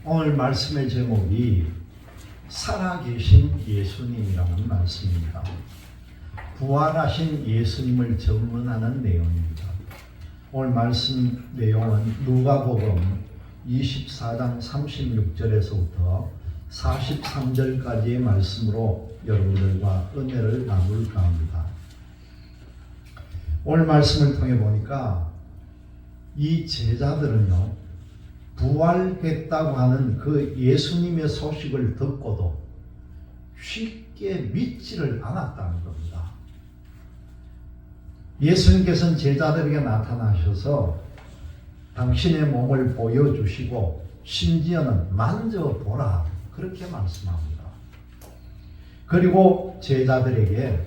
오늘 말씀의 제목이 살아계신 예수님이라는 말씀입니다. 부활하신 예수님을 증언하는 내용입니다. 오늘 말씀 내용은 누가복음 24장 36절에서부터 43절까지의 말씀으로 여러분들과 은혜를 나눌까 합니다. 오늘 말씀을 통해 보니까 이 제자들은요, 부활했다고 하는 그 예수님의 소식을 듣고도 쉽게 믿지를 않았다는 겁니다. 예수님께서는 제자들에게 나타나셔서 당신의 몸을 보여주시고 심지어는 만져보라 그렇게 말씀합니다. 그리고 제자들에게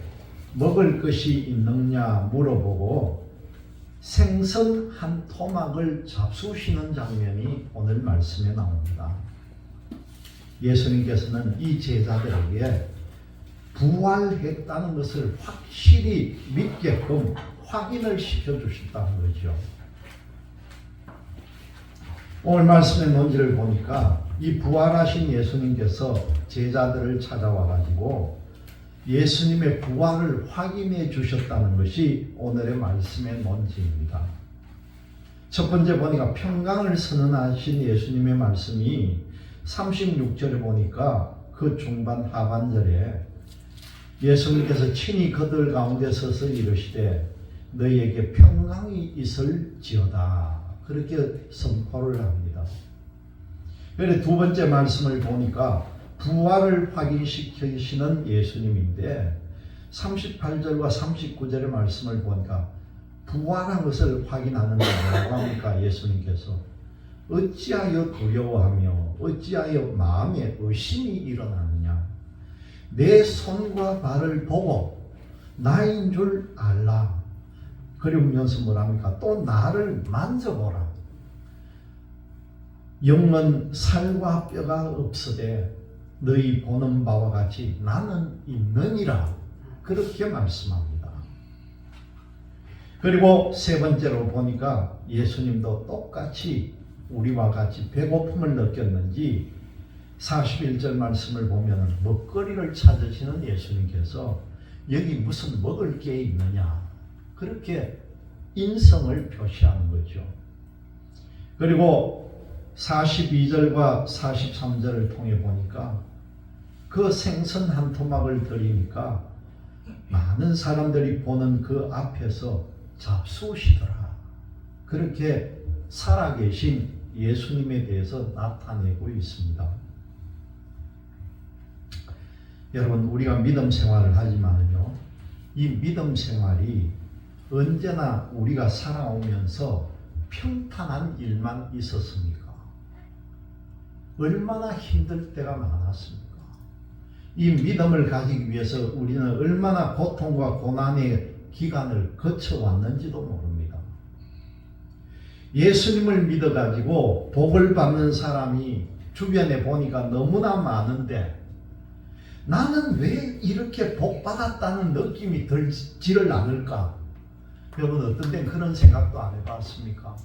먹을 것이 있느냐 물어보고 생선 한 토막을 잡수시는 장면이 오늘 말씀에 나옵니다. 예수님께서는 이 제자들에게 부활했다는 것을 확실히 믿게끔 확인을 시켜주셨다는 거죠. 오늘 말씀의 논지를 보니까 이 부활하신 예수님께서 제자들을 찾아와 가지고 예수님의 부활을 확인해 주셨다는 것이 오늘의 말씀의 논지입니다. 첫 번째 보니까 평강을 선언하신 예수님의 말씀이 36절에 보니까 그 중반 하반절에 예수님께서 친히 그들 가운데 서서 이르시되 너희에게 평강이 있을지어다 그렇게 선포를 합니다. 그런데 두 번째 말씀을 보니까 부활을 확인시키시는 예수님인데 38절과 39절의 말씀을 보니까 부활한 것을 확인하는 게 뭐라고 합니까? 예수님께서 어찌하여 두려워하며 어찌하여 마음에 의심이 일어나느냐 내 손과 발을 보고 나인 줄 알라. 그러면서 뭐랍니까? 또 나를 만져보라. 영은 살과 뼈가 없으되 너희 보는 바와 같이 나는 있느니라 그렇게 말씀합니다. 그리고 세 번째로 보니까 예수님도 똑같이 우리와 같이 배고픔을 느꼈는지 41절 말씀을 보면 먹거리를 찾으시는 예수님께서 여기 무슨 먹을 게 있느냐 그렇게 인성을 표시하는 거죠. 그리고 42절과 43절을 통해 보니까 그 생선 한 토막을 드리니까 많은 사람들이 보는 그 앞에서 잡수시더라. 그렇게 살아계신 예수님에 대해서 나타내고 있습니다. 여러분, 우리가 믿음 생활을 하지만요, 이 믿음 생활이 언제나 우리가 살아오면서 평탄한 일만 있었습니까? 얼마나 힘들 때가 많았습니까? 이 믿음을 가지기 위해서 우리는 얼마나 고통과 고난의 기간을 거쳐왔는지도 모릅니다. 예수님을 믿어가지고 복을 받는 사람이 주변에 보니까 너무나 많은데 나는 왜 이렇게 복 받았다는 느낌이 들지를 않을까? 여러분 어떤 땐 그런 생각도 안 해봤습니까?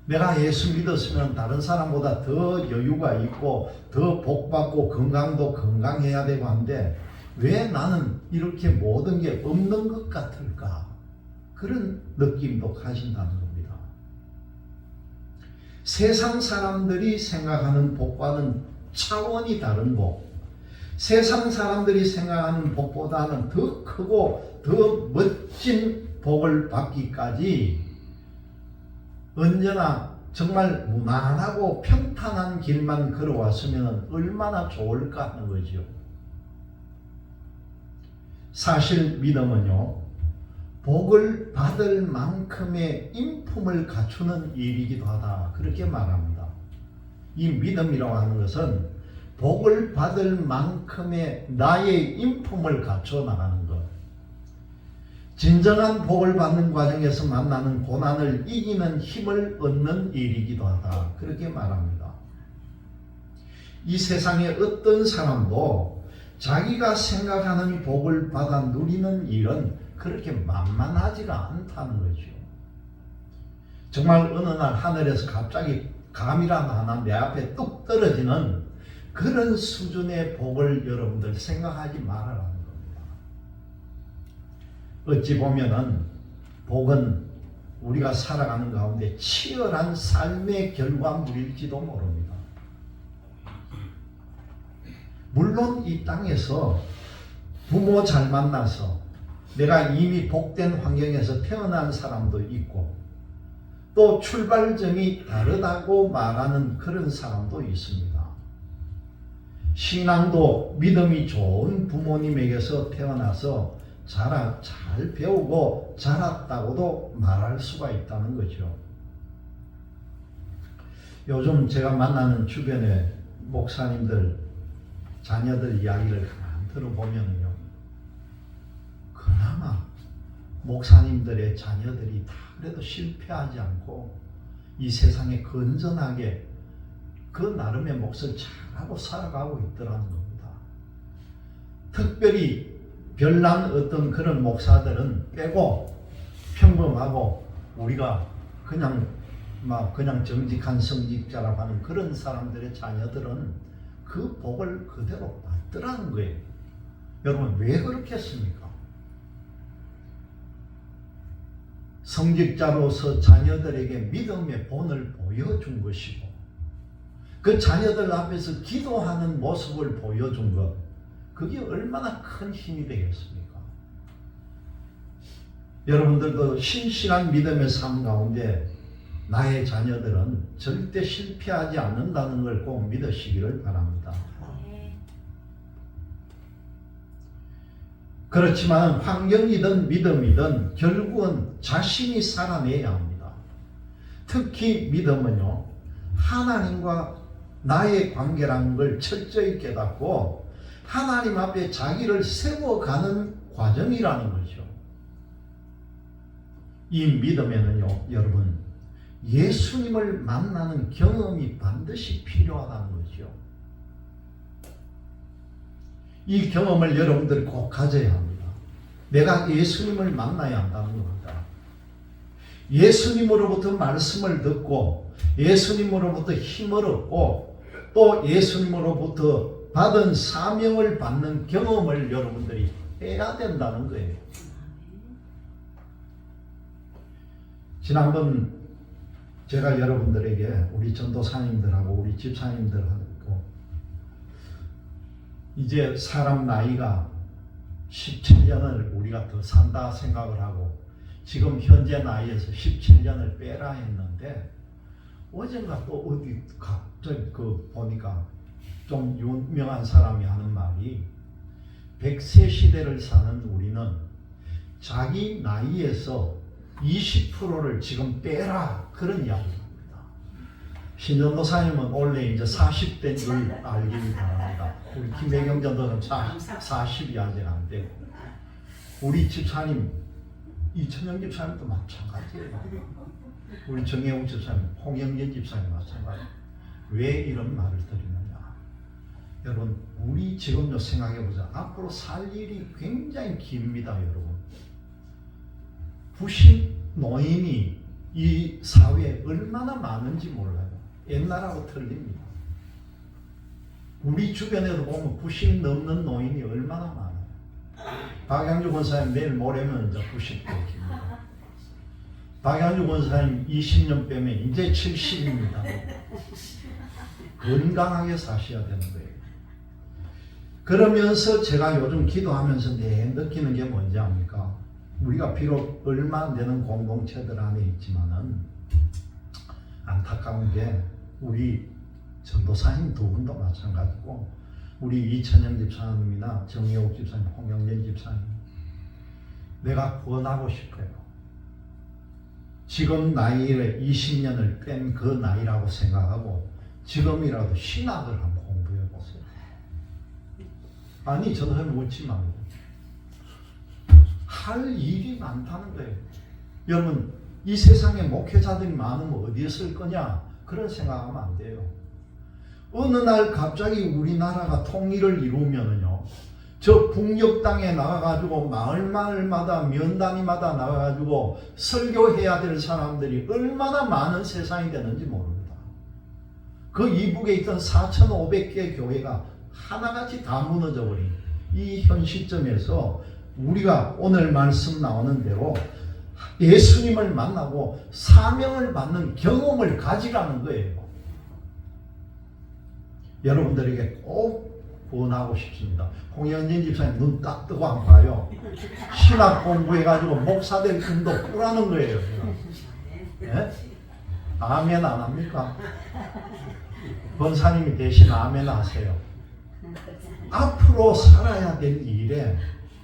내가 예수 믿었으면 다른 사람보다 더 여유가 있고 더 복받고 건강도 건강해야 되고 한데 왜 나는 이렇게 모든 게 없는 것 같을까? 그런 느낌도 가진다는 겁니다. 세상 사람들이 생각하는 복과는 차원이 다른 복, 세상 사람들이 생각하는 복보다는 더 크고 더 멋진 복을 받기까지 언제나 정말 무난하고 평탄한 길만 걸어왔으면 얼마나 좋을까 하는 거죠. 사실 믿음은요, 복을 받을 만큼의 인품을 갖추는 일이기도 하다 그렇게 말합니다. 이 믿음이라고 하는 것은 복을 받을 만큼의 나의 인품을 갖춰 나가는 것, 진정한 복을 받는 과정에서 만나는 고난을 이기는 힘을 얻는 일이기도 하다 그렇게 말합니다. 이 세상에 어떤 사람도 자기가 생각하는 복을 받아 누리는 일은 그렇게 만만하지가 않다는 거죠. 정말 어느 날 하늘에서 갑자기 감이란 하나 내 앞에 뚝 떨어지는 그런 수준의 복을 여러분들 생각하지 말아라는 겁니다. 어찌 보면은 복은 우리가 살아가는 가운데 치열한 삶의 결과물일지도 모릅니다. 물론 이 땅에서 부모 잘 만나서 내가 이미 복된 환경에서 태어난 사람도 있고 또 출발점이 다르다고 말하는 그런 사람도 있습니다. 신앙도 믿음이 좋은 부모님에게서 태어나서 잘 배우고 자랐다고도 말할 수가 있다는 거죠. 요즘 제가 만나는 주변의 목사님들 자녀들 이야기를 가만 들어보면요, 그나마 목사님들의 자녀들이 다 그래도 실패하지 않고 이 세상에 건전하게 그 나름의 몫을 잘하고 살아가고 있더라는 겁니다. 특별히 별난 어떤 그런 목사들은 빼고 평범하고 우리가 그냥 정직한 성직자라고 하는 그런 사람들의 자녀들은 그 복을 그대로 받더라는 거예요. 여러분 왜 그렇겠습니까? 성직자로서 자녀들에게 믿음의 본을 보여준 것이고 그 자녀들 앞에서 기도하는 모습을 보여준 것, 그게 얼마나 큰 힘이 되겠습니까? 여러분들도 신실한 믿음의 삶 가운데 나의 자녀들은 절대 실패하지 않는다는 걸 꼭 믿으시기를 바랍니다. 그렇지만 환경이든 믿음이든 결국은 자신이 살아내야 합니다. 특히 믿음은요, 하나님과 나의 관계라는 걸 철저히 깨닫고 하나님 앞에 자기를 세워가는 과정이라는 거죠. 이 믿음에는요, 여러분, 예수님을 만나는 경험이 반드시 필요하다는 거죠. 이 경험을 여러분들이 꼭 가져야 합니다. 내가 예수님을 만나야 한다는 겁니다. 예수님으로부터 말씀을 듣고 예수님으로부터 힘을 얻고 또 예수님으로부터 받은 사명을 받는 경험을 여러분들이 해야 된다는 거예요. 지난번 제가 여러분들에게 우리 전도사님들하고 우리 집사님들하고 이제 사람 나이가 17년을 우리가 더 산다 생각을 하고 지금 현재 나이에서 17년을 빼라 했는데 어젠가 또 어디 갑자기 보니까 좀 유명한 사람이 하는 말이 100세 시대를 사는 우리는 자기 나이에서 20%를 지금 빼라 그런 이야기입니다. 신전도사님은 원래 이제 40대인 줄 알기 바랍니다. 우리 김혜경 전도사는 40이 아직 안 되고 우리 집사님 이천영 집사님도 마찬가지예요. 우리 정혜웅 집사님, 홍영진 집사님 마찬가지. 왜 이런 말을 드리느냐? 여러분 우리 지금요 생각해보자. 앞으로 살 일이 굉장히 깁니다. 여러분 90 노인이 이 사회에 얼마나 많은지 몰라요. 옛날하고 틀립니다. 우리 주변에도 보면 90 넘는 노인이 얼마나 많아요. 박양주 권사님 내일 모레면 이제 90대입니다. 박양주 권사님 20년 빼면 이제 70입니다. 건강하게 사셔야 되는 거예요. 그러면서 제가 요즘 기도하면서 느끼는 게 뭔지 압니까? 우리가 비록 얼마 안 되는 공동체들 안에 있지만은 안타까운 게 우리 전도사님 두 분도 마찬가지고 우리 이천영 집사님이나 정혜옥 집사님, 홍영진 집사님 내가 권하고 싶어요. 지금 나이를 20년을 뺀 그 나이라고 생각하고 지금이라도 신학을 한번 공부해 보세요. 아니 저는 묻지 말고 할 일이 많다는 거예요. 여러분 이 세상에 목회자들이 많으면 어디에 쓸 거냐 그런 생각하면 안 돼요. 어느 날 갑자기 우리나라가 통일을 이루면요 저 북녘 땅에 나가가지고 마을마다 면단위마다 나가가지고 설교해야 될 사람들이 얼마나 많은 세상이 되는지 모릅니다. 그 이북에 있던 4,500개 교회가 하나같이 다 무너져 버린 이 현 시점에서 우리가 오늘 말씀 나오는 대로 예수님을 만나고 사명을 받는 경험을 가지라는 거예요. 여러분들에게 꼭 권하고 싶습니다. 홍영진 집사님 눈 딱 뜨고 안 봐요. 신학 공부해가지고 목사될 꿈도 꾸라는 거예요. 네? 아멘 안 합니까? 권사님이 대신 아멘 하세요. 앞으로 살아야 될 일에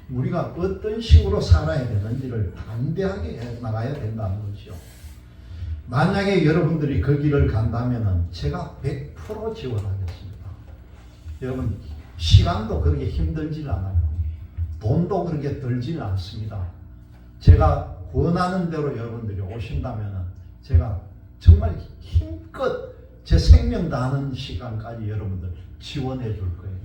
우리가 어떤 식으로 살아야 되는지를 담대하게 해 나가야 된다는 것이죠. 만약에 여러분들이 그 길을 간다면 제가 100% 지원하겠습니다. 여러분 시간도 그렇게 힘들질 않아요. 돈도 그렇게 들질 않습니다. 제가 권하는 대로 여러분들이 오신다면 제가 정말 힘껏 제 생명 다하는 시간까지 여러분들 지원해 줄 거예요.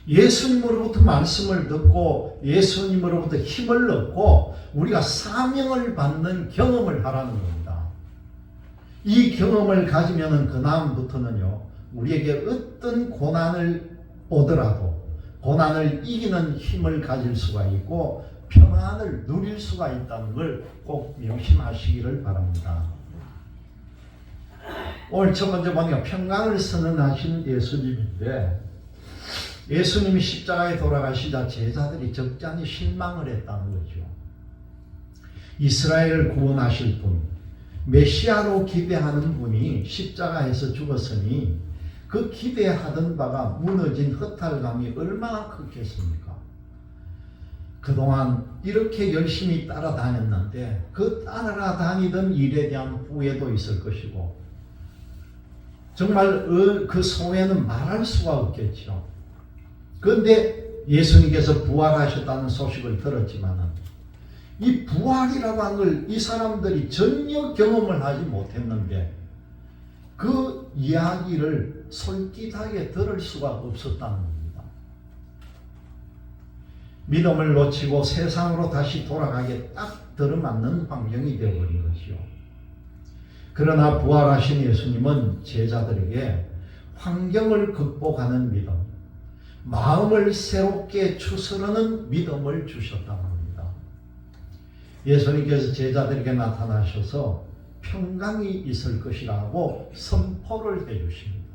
예수님으로부터 말씀을 듣고 예수님으로부터 힘을 얻고 우리가 사명을 받는 경험을 하라는 겁니다. 이 경험을 가지면 그 다음부터는요, 우리에게 어떤 고난을 오더라도 고난을 이기는 힘을 가질 수가 있고 평안을 누릴 수가 있다는 걸 꼭 명심하시기를 바랍니다. 오늘 첫 번째 보니까 평강을 선언하신 예수님인데, 예수님이 십자가에 돌아가시자 제자들이 적잖이 실망을 했다는 거죠. 이스라엘을 구원하실 분, 메시아로 기대하는 분이 십자가에서 죽었으니 그 기대하던 바가 무너진 허탈감이 얼마나 컸겠습니까? 그동안 이렇게 열심히 따라다녔는데 그 따라다니던 일에 대한 후회도 있을 것이고 정말 그 소회는 말할 수가 없겠죠. 그런데 예수님께서 부활하셨다는 소식을 들었지만은 이 부활이라고 한 걸 이 사람들이 전혀 경험을 하지 못했는데 그 이야기를 솔깃하게 들을 수가 없었다는 겁니다. 믿음을 놓치고 세상으로 다시 돌아가게 딱 들어맞는 환경이 되어버린 것이요. 그러나 부활하신 예수님은 제자들에게 환경을 극복하는 믿음, 마음을 새롭게 추스르는 믿음을 주셨다는 겁니다. 예수님께서 제자들에게 나타나셔서 평강이 있을 것이라고 선포를 해주십니다.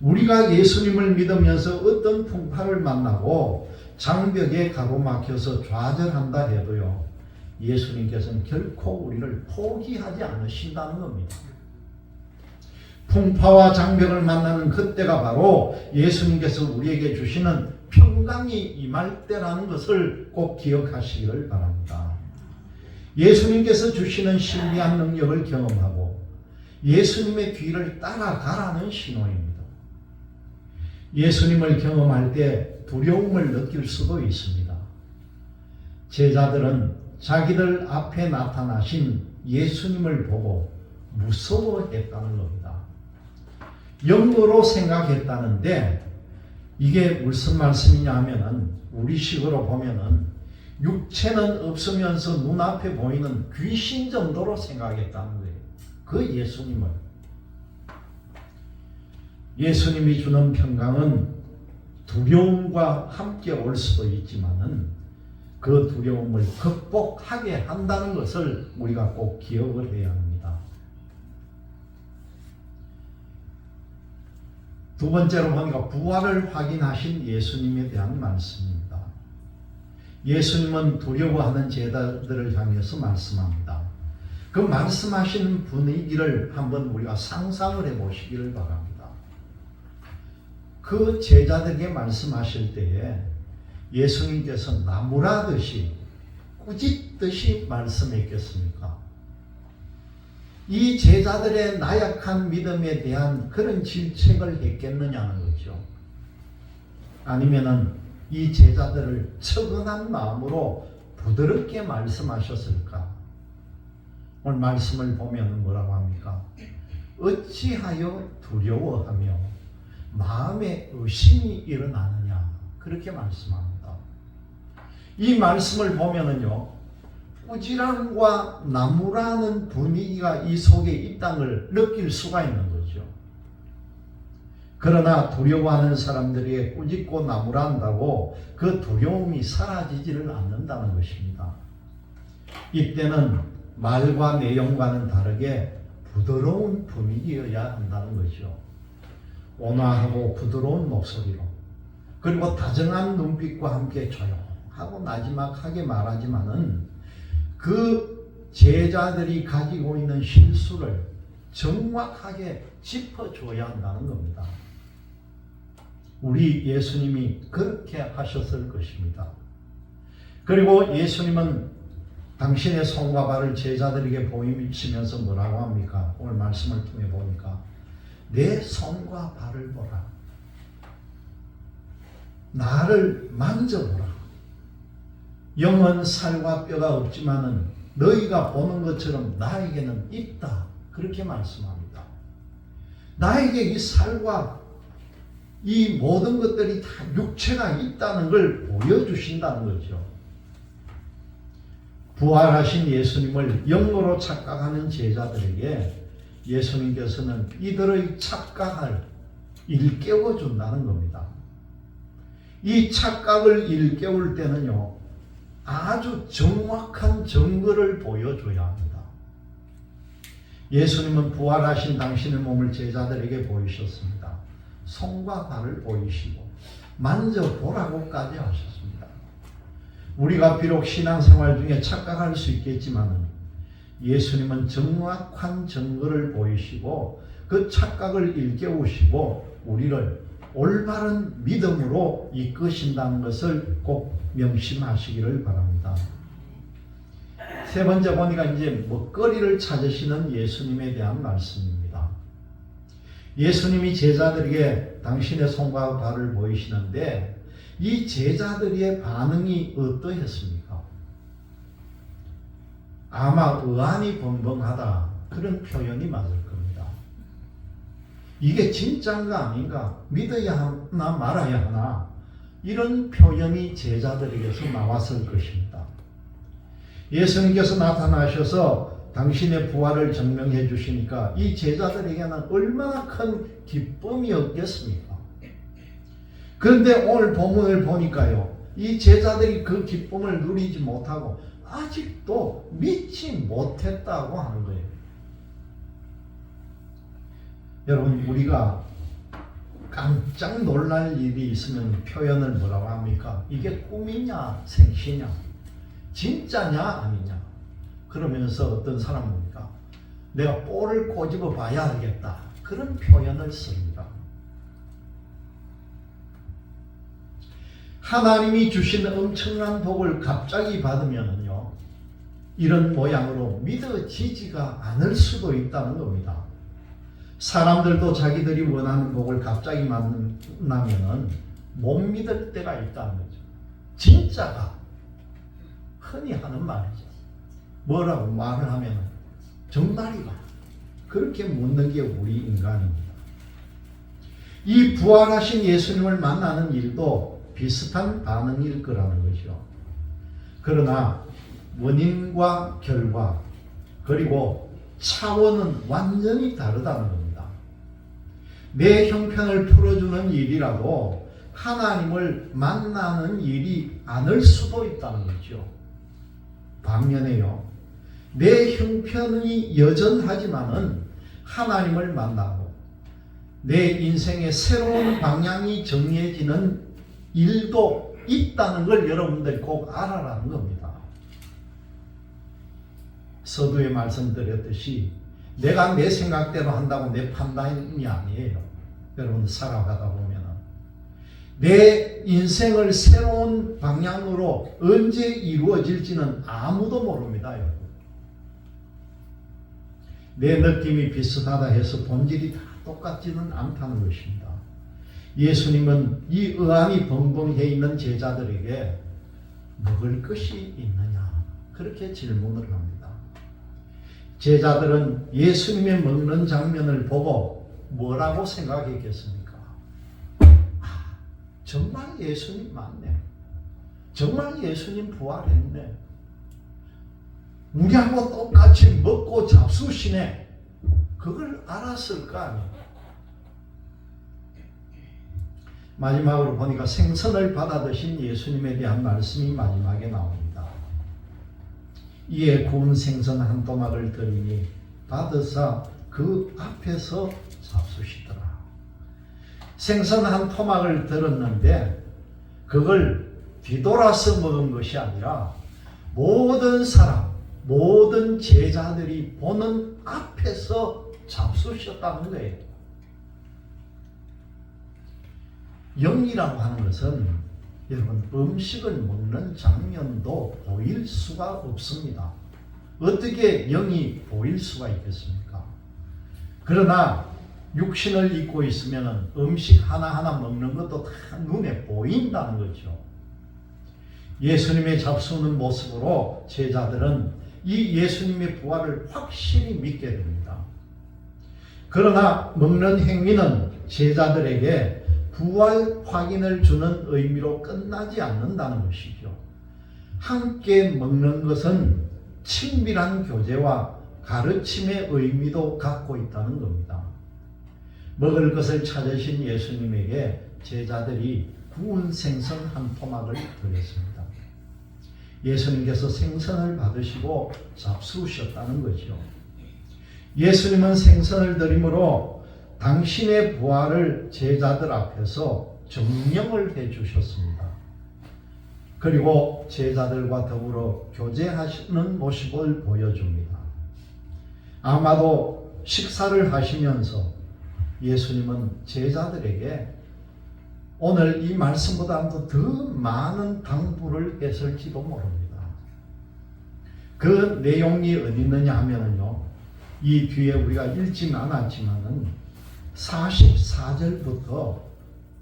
우리가 예수님을 믿으면서 어떤 풍파를 만나고 장벽에 가로막혀서 좌절한다 해도요, 예수님께서는 결코 우리를 포기하지 않으신다는 겁니다. 풍파와 장벽을 만나는 그때가 바로 예수님께서 우리에게 주시는 평강이 임할 때라는 것을 꼭 기억하시기를 바랍니다. 예수님께서 주시는 신비한 능력을 경험하고 예수님의 뒤를 따라가라는 신호입니다. 예수님을 경험할 때 두려움을 느낄 수도 있습니다. 제자들은 자기들 앞에 나타나신 예수님을 보고 무서워했다는 겁니다. 영으로 생각했다는데 이게 무슨 말씀이냐 하면은 우리식으로 보면은 육체는 없으면서 눈앞에 보이는 귀신 정도로 생각했다는 거예요. 그 예수님을. 예수님이 주는 평강은 두려움과 함께 올 수도 있지만은 그 두려움을 극복하게 한다는 것을 우리가 꼭 기억을 해야 합니다. 두 번째로 보니까 부활을 확인하신 예수님에 대한 말씀입니다. 예수님은 두려워하는 제자들을 향해서 말씀합니다. 그 말씀하신 분위기를 한번 우리가 상상을 해보시기를 바랍니다. 그 제자들에게 말씀하실 때에 예수님께서 나무라듯이 꾸짖듯이 말씀했겠습니까? 이 제자들의 나약한 믿음에 대한 그런 질책을 했겠느냐는 거죠. 아니면은 이 제자들을 처근한 마음으로 부드럽게 말씀하셨을까? 오늘 말씀을 보면 뭐라고 합니까? 어찌하여 두려워하며 마음에 의심이 일어나느냐, 그렇게 말씀합니다. 이 말씀을 보면은요, 꾸지람과 나무라는 분위기가 이 속에 있다는 걸 느낄 수가 있는 거죠. 그러나 두려워하는 사람들에게 꾸짖고 나무란다고 그 두려움이 사라지지를 않는다는 것입니다. 이때는 말과 내용과는 다르게 부드러운 분위기여야 한다는 거죠. 온화하고 부드러운 목소리로, 그리고 다정한 눈빛과 함께 조용하고 나지막하게 말하지만은 그 제자들이 가지고 있는 실수를 정확하게 짚어줘야 한다는 겁니다. 우리 예수님이 그렇게 하셨을 것입니다. 그리고 예수님은 당신의 손과 발을 제자들에게 보이시면서 뭐라고 합니까? 오늘 말씀을 통해 보니까 내 손과 발을 보라. 나를 만져보라. 영은 살과 뼈가 없지만은 너희가 보는 것처럼 나에게는 있다. 그렇게 말씀합니다. 나에게 이 살과 이 모든 것들이 다 육체가 있다는 걸 보여주신다는 거죠. 부활하신 예수님을 영으로 착각하는 제자들에게 예수님께서는 이들의 착각을 일깨워 준다는 겁니다. 이 착각을 일깨울 때는요, 아주 정확한 증거를 보여줘야 합니다. 예수님은 부활하신 당신의 몸을 제자들에게 보이셨습니다. 손과 발을 보이시고 만져보라고까지 하셨습니다. 우리가 비록 신앙생활 중에 착각할 수 있겠지만 예수님은 정확한 증거를 보이시고 그 착각을 일깨우시고 우리를 올바른 믿음으로 이끄신다는 것을 꼭 명심하시기를 바랍니다. 세 번째 보니까 이제 먹거리를 찾으시는 예수님에 대한 말씀입니다. 예수님이 제자들에게 당신의 손과 발을 보이시는데 이 제자들의 반응이 어떠했습니까? 아마 의안이 번번하다, 그런 표현이 맞을 겁니다. 이게 진짜인가 아닌가, 믿어야 하나 말아야 하나, 이런 표현이 제자들에게서 나왔을 것입니다. 예수님께서 나타나셔서 당신의 부활을 증명해 주시니까 이 제자들에게는 얼마나 큰 기쁨이었겠습니까? 그런데 오늘 본문을 보니까요, 이 제자들이 그 기쁨을 누리지 못하고 아직도 믿지 못했다고 하는 거예요. 여러분, 우리가 깜짝 놀랄 일이 있으면 표현을 뭐라고 합니까? 이게 꿈이냐 생시냐, 진짜냐 아니냐. 그러면서 어떤 사람입니까? 내가 볼을 꼬집어 봐야 알겠다, 그런 표현을 씁니다. 하나님이 주신 엄청난 복을 갑자기 받으면요, 이런 모양으로 믿어지지가 않을 수도 있다는 겁니다. 사람들도 자기들이 원하는 복을 갑자기 만나면은 못 믿을 때가 있다는 거죠. 진짜가 흔히 하는 말이죠. 뭐라고 말을 하면 정말이가, 그렇게 묻는 게 우리 인간입니다. 이 부활하신 예수님을 만나는 일도 비슷한 반응일 거라는 거죠. 그러나 원인과 결과 그리고 차원은 완전히 다르다는 겁니다. 내 형편을 풀어주는 일이라도 하나님을 만나는 일이 아닐 수도 있다는 거죠. 반면에요, 내 형편이 여전하지만은 하나님을 만나고 내 인생의 새로운 방향이 정해지는 일도 있다는 걸 여러분들이 꼭 알아라는 겁니다. 서두에 말씀드렸듯이 내가 내 생각대로 한다고 내 판단이 아니에요. 여러분, 살아가다 보면은 내 인생을 새로운 방향으로 언제 이루어질지는 아무도 모릅니다, 여러분. 내 느낌이 비슷하다 해서 본질이 다 똑같지는 않다는 것입니다. 예수님은 이 의안이 벙벙해 있는 제자들에게 먹을 것이 있느냐, 그렇게 질문을 합니다. 제자들은 예수님의 먹는 장면을 보고 뭐라고 생각했겠습니까? 아, 정말 예수님 맞네. 정말 예수님 부활했네. 우리하고 똑같이 먹고 잡수시네. 그걸 알았을 거 아니에요. 마지막으로 보니까 생선을 받아 드신 예수님에 대한 말씀이 마지막에 나옵니다. 이에 구운 생선 한 토막을 드리니 받으사 그 앞에서 잡수시더라. 생선 한 토막을 들었는데 그걸 뒤돌아서 먹은 것이 아니라 모든 사람, 모든 제자들이 보는 앞에서 잡수셨다는 거예요. 영이라고 하는 것은 여러분 음식을 먹는 장면도 보일 수가 없습니다. 어떻게 영이 보일 수가 있겠습니까? 그러나 육신을 입고 있으면 음식 하나하나 먹는 것도 다 눈에 보인다는 거죠. 예수님의 잡수는 모습으로 제자들은 이 예수님의 부활을 확실히 믿게 됩니다. 그러나 먹는 행위는 제자들에게 부활 확인을 주는 의미로 끝나지 않는다는 것이죠. 함께 먹는 것은 친밀한 교제와 가르침의 의미도 갖고 있다는 겁니다. 먹을 것을 찾으신 예수님에게 제자들이 구운 생선 한 토막을 드렸습니다. 예수님께서 생선을 받으시고 잡수셨다는 거죠. 예수님은 생선을 드림으로 당신의 부활을 제자들 앞에서 증명을 해 주셨습니다. 그리고 제자들과 더불어 교제하시는 모습을 보여줍니다. 아마도 식사를 하시면서 예수님은 제자들에게 오늘 이 말씀보다도 더 많은 당부를 했을지도 모릅니다. 그 내용이 어디 있느냐 하면요, 이 뒤에 우리가 읽지는 않았지만은 44절부터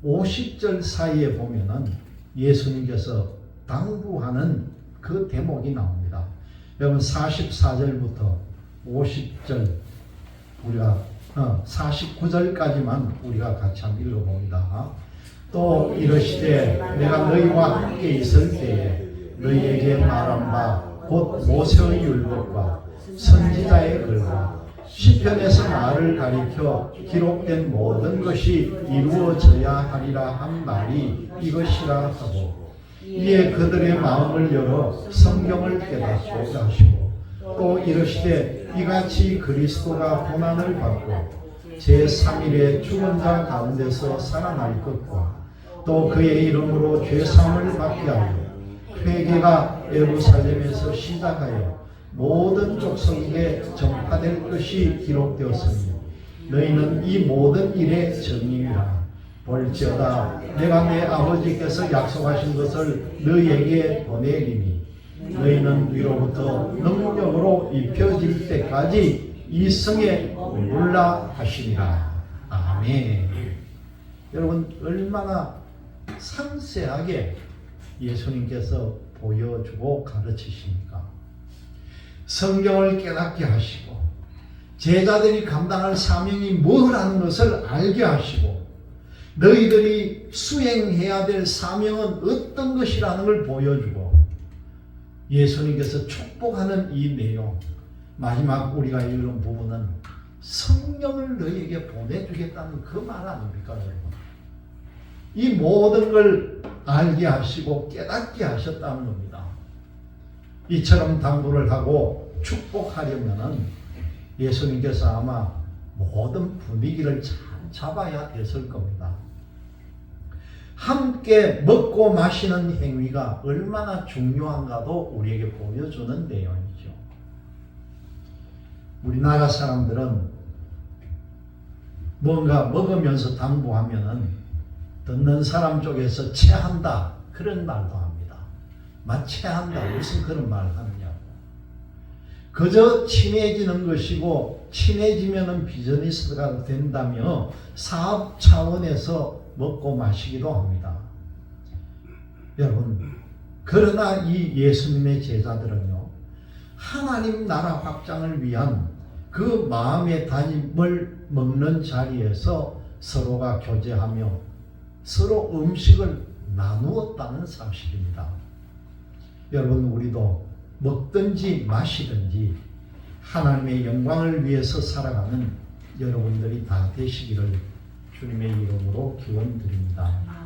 50절 사이에 보면은 예수님께서 당부하는 그 대목이 나옵니다. 여러분 44절부터 50절 우리가 49절까지만 우리가 같이 한번 읽어봅니다. 또 이르시되 내가 너희와 함께 있을 때에 너희에게 말한 바 곧 모세의 율법과 선지자의 글과 시편에서 나를 가리켜 기록된 모든 것이 이루어져야 하리라 한 말이 이것이라 하고 이에 그들의 마음을 열어 성경을 깨닫게 하시고 또 이르시되 이같이 그리스도가 고난을 받고 제3일에 죽은 자 가운데서 살아날 것과 또 그의 이름으로 죄사함을 받게 하여 회개가 예루살렘에서 시작하여 모든 족속에게 전파될 것이 기록되었으니 너희는 이 모든 일의 증인이라. 볼지어다 내가 내 아버지께서 약속하신 것을 너희에게 보내리니 너희는 위로부터 능력으로 입혀질 때까지 이 성에 머물라 하시니라. 아멘. 여러분 얼마나 상세하게 예수님께서 보여주고 가르치십니까? 성경을 깨닫게 하시고 제자들이 감당할 사명이 뭐라는 것을 알게 하시고 너희들이 수행해야 될 사명은 어떤 것이라는 걸 보여주고 예수님께서 축복하는 이 내용, 마지막 우리가 읽은 부분은 성령을 너희에게 보내주겠다는 그 말 아닙니까, 여러분? 이 모든 걸 알게 하시고 깨닫게 하셨다는 겁니다. 이처럼 당부를 하고 축복하려면은 예수님께서 아마 모든 분위기를 잘 잡아야 됐을 겁니다. 함께 먹고 마시는 행위가 얼마나 중요한가도 우리에게 보여주는 내용이죠. 우리나라 사람들은 뭔가 먹으면서 당부하면은 듣는 사람 쪽에서 체한다 그런 말도 합니다. 체한다 무슨 그런 말을 하느냐고. 그저 친해지는 것이고 친해지면은 비즈니스가 된다며 사업 차원에서 먹고 마시기도 합니다. 여러분 그러나 이 예수님의 제자들은요 하나님 나라 확장을 위한 그 마음의 다짐을 먹는 자리에서 서로가 교제하며 서로 음식을 나누었다는 사실입니다. 여러분 우리도 먹든지 마시든지 하나님의 영광을 위해서 살아가는 여러분들이 다 되시기를 주님의 이름으로 기원드립니다.